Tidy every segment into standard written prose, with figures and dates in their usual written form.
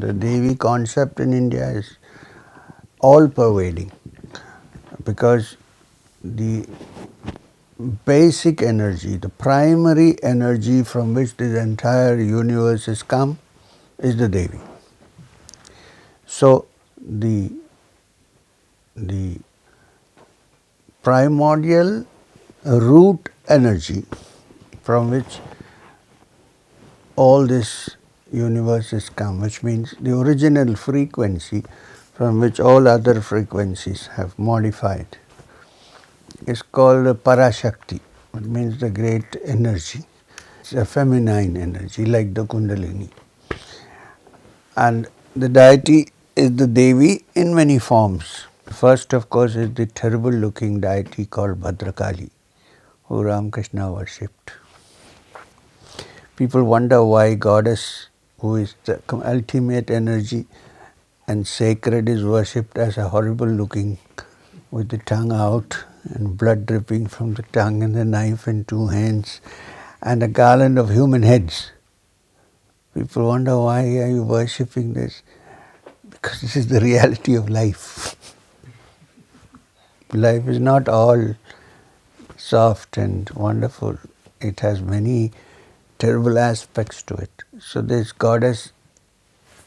the Devi concept in India is all pervading, because the basic energy, the primary energy from which this entire universe has come is the Devi. So the primordial root energy from which all this universe has come, which means the original frequency from which all other frequencies have modified, is called Parashakti. It means the great energy. It's a feminine energy like the Kundalini. And the deity is the Devi in many forms. First, of course, is the terrible looking deity called Bhadrakali, who Ramakrishna worshipped. People wonder why Goddess, who is the ultimate energy and sacred, is worshipped as a horrible looking, with the tongue out and blood dripping from the tongue and the knife in two hands and a garland of human heads. People wonder, why are you worshipping this? Because this is the reality of life. Life is not all soft and wonderful. It has many terrible aspects to it. So this goddess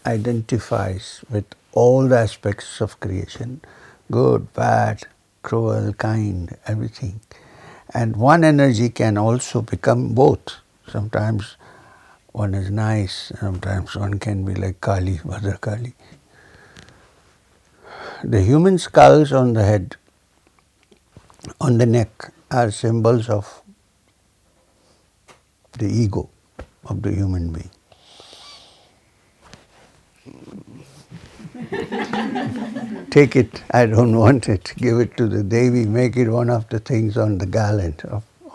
identifies with all the aspects of creation, good, bad, cruel, kind, everything. And one energy can also become both. Sometimes one is nice, sometimes one can be like Kali, Bhadrakali. The human skulls on the head, on the neck, are symbols of the ego of the human being. Take it, I don't want it, give it to the Devi, make it one of the things on the garland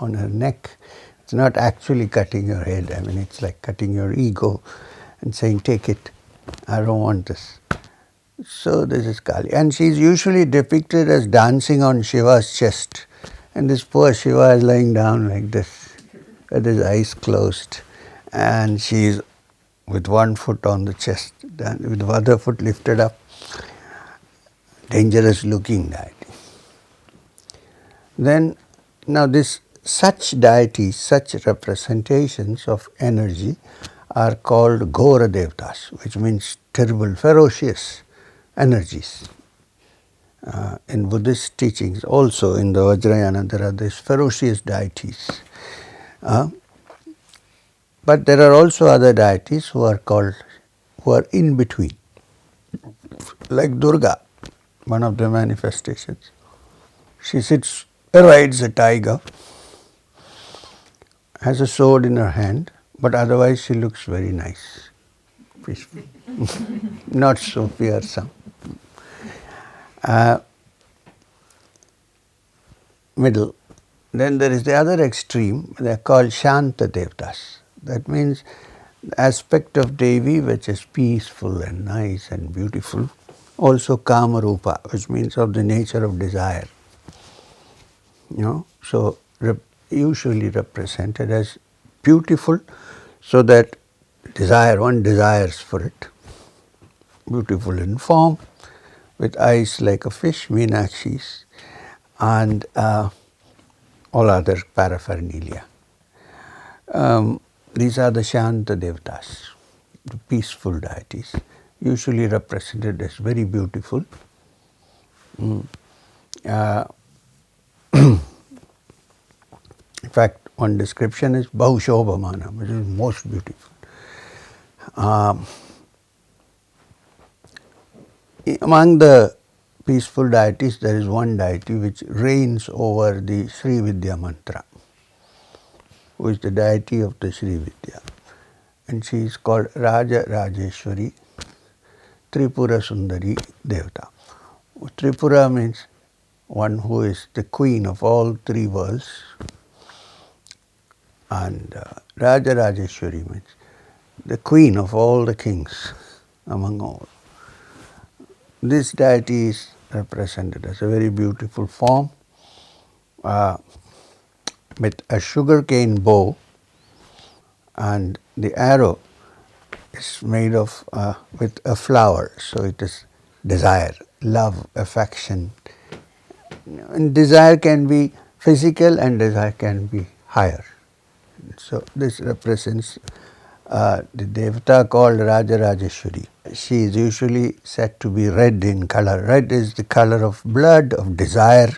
on her neck. It's not actually cutting your head, I mean it's like cutting your ego and saying, take it, I don't want this. So this is Kali. And she's usually depicted as dancing on Shiva's chest. And this poor Shiva is lying down like this, with his eyes closed. And she's with one foot on the chest, with the other foot lifted up. Dangerous looking deity. Then, now such deities, such representations of energy are called Ghora Devtas, which means terrible, ferocious energies. In Buddhist teachings, also in the Vajrayana, there are these ferocious deities. But there are also other deities who are in between, like Durga, one of the manifestations. She rides a tiger, has a sword in her hand, but otherwise she looks very nice, peaceful, not so fearsome. Middle. Then there is the other extreme, they are called Shanta Devtas. That means the aspect of Devi which is peaceful and nice and beautiful. Also Kama Rupa, which means of the nature of desire. So usually represented as beautiful, so that one desires for it. Beautiful in form, with eyes like a fish, Meenakshi's, and all other paraphernalia. These are the Shanta Devtas, the peaceful deities, usually represented as very beautiful. In fact, one description is Bahushobhamana, which is most beautiful. Among the peaceful deities, there is one deity which reigns over the Sri Vidya mantra, who is the deity of the Sri Vidya. And she is called Raja Rajeshwari, Tripura Sundari Devata. Tripura means one who is the queen of all three worlds, and Raja Rajeshwari means the queen of all the kings among all. This deity is represented as a very beautiful form with a sugarcane bow, and the arrow is is made of with a flower, so it is desire, love, affection. And desire can be physical and desire can be higher. So this represents the devata called Raja Rajeshwari. She is usually said to be red in color. Red is the color of blood, of desire,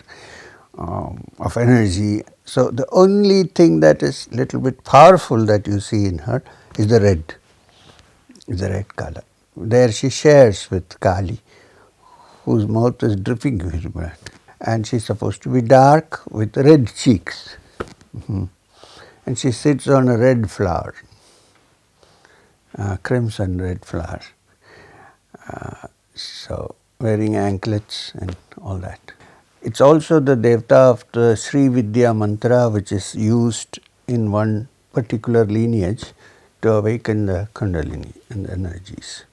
of energy. So the only thing that is little bit powerful that you see in her is the red color. There she shares with Kali, whose mouth is dripping with blood. And she is supposed to be dark with red cheeks. And she sits on a red flower, crimson red flower. So wearing anklets and all that. It's also the devata of the Sri Vidya mantra, which is used in one particular lineage to awaken the Kundalini and the energies.